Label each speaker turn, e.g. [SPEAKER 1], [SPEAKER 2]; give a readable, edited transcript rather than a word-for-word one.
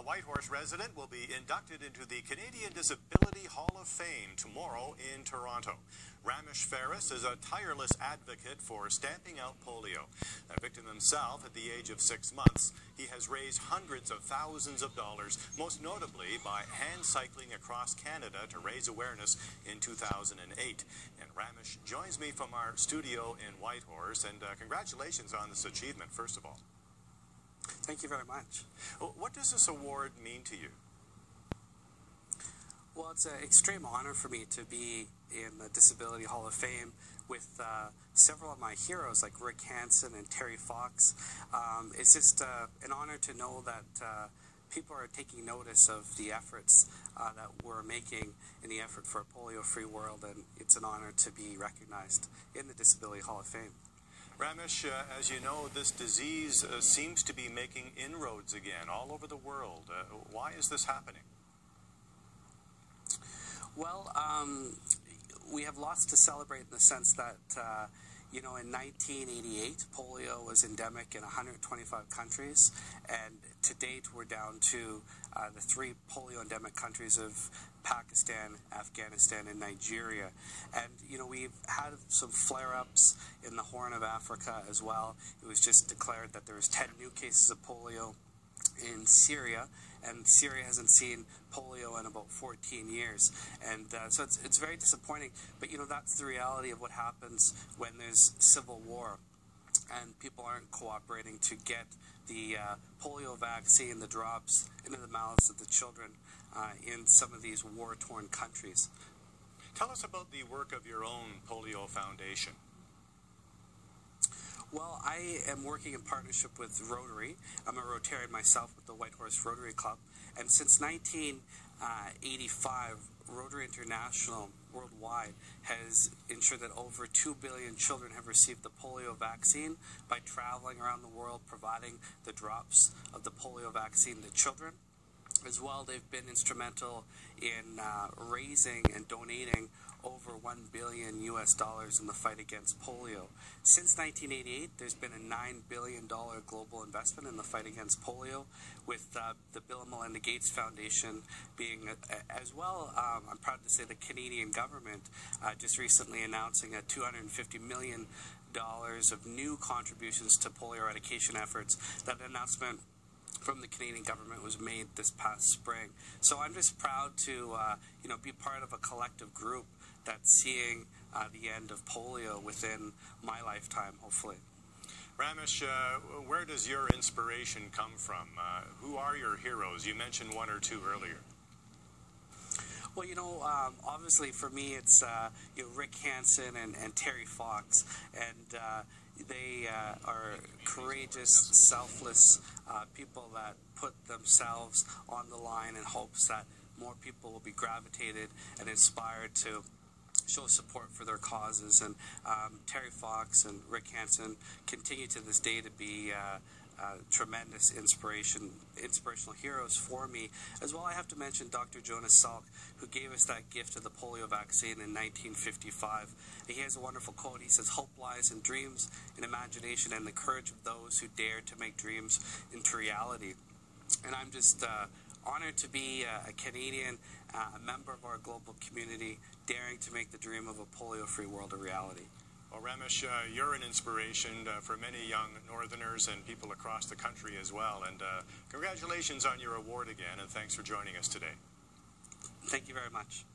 [SPEAKER 1] Whitehorse resident will be inducted into the Canadian Disability Hall of Fame tomorrow in Toronto. Ramesh Ferris is a tireless advocate for stamping out polio. A victim himself at the age of 6 months, he has raised hundreds of thousands of dollars, most notably by hand cycling across Canada to raise awareness in 2008. And Ramesh joins me from our studio in Whitehorse, and congratulations on this achievement, first of all.
[SPEAKER 2] Thank you very much.
[SPEAKER 1] What does this award mean to you?
[SPEAKER 2] Well, it's an extreme honor for me to be in the Disability Hall of Fame with several of my heroes like Rick Hansen and Terry Fox. It's just an honor to know that people are taking notice of the efforts that we're making in the effort for a polio-free world, and it's an honor to be recognized in the Disability Hall of Fame.
[SPEAKER 1] Ramesh, as you know, this disease seems to be making inroads again all over the world. Why is this happening?
[SPEAKER 2] Well, we have lots to celebrate in the sense that, in 1988, polio was endemic in 125 countries, and to date we're down to the 3 polio endemic countries of Pakistan, Afghanistan, and Nigeria. And, we've had some flare-ups in the Horn of Africa as well. It was just declared that there was 10 new cases of polio in Syria, and Syria hasn't seen polio in about 14 years, and so it's very disappointing. But that's the reality of what happens when there's civil war and people aren't cooperating to get the polio vaccine, the drops, into the mouths of the children in some of these war-torn countries.
[SPEAKER 1] Tell us about the work of your own polio foundation.
[SPEAKER 2] Well, I am working in partnership with Rotary. I'm a Rotarian myself with the Whitehorse Rotary Club. And since 1985, Rotary International worldwide has ensured that over 2 billion children have received the polio vaccine by traveling around the world, providing the drops of the polio vaccine to children. As well, they've been instrumental in raising and donating over $1 billion in the fight against polio. Since 1988, there's been a $9 billion global investment in the fight against polio, with the Bill and Melinda Gates Foundation being, as well, I'm proud to say, the Canadian government just recently announcing a $250 million of new contributions to polio eradication efforts. That announcement from the Canadian government was made this past spring. So I'm just proud to be part of a collective group that's seeing the end of polio within my lifetime, hopefully.
[SPEAKER 1] Ramesh, where does your inspiration come from? Who are your heroes? You mentioned 1 or 2 earlier.
[SPEAKER 2] Well, obviously for me it's Rick Hansen and Terry Fox, and they are courageous, selfless people that put themselves on the line in hopes that more people will be gravitated and inspired to show support for their causes. And Terry Fox and Rick Hansen continue to this day to be tremendous inspirational heroes for me. As well, I have to mention Dr. Jonas Salk, who gave us that gift of the polio vaccine in 1955. He has a wonderful quote. He says, "Hope lies in dreams, in imagination, and the courage of those who dare to make dreams into reality." And I'm just honored to be a Canadian, a member of our global community, daring to make the dream of a polio-free world a reality.
[SPEAKER 1] Well, Ramesh, you're an inspiration for many young Northerners and people across the country as well. And congratulations on your award again, and thanks for joining us today.
[SPEAKER 2] Thank you very much.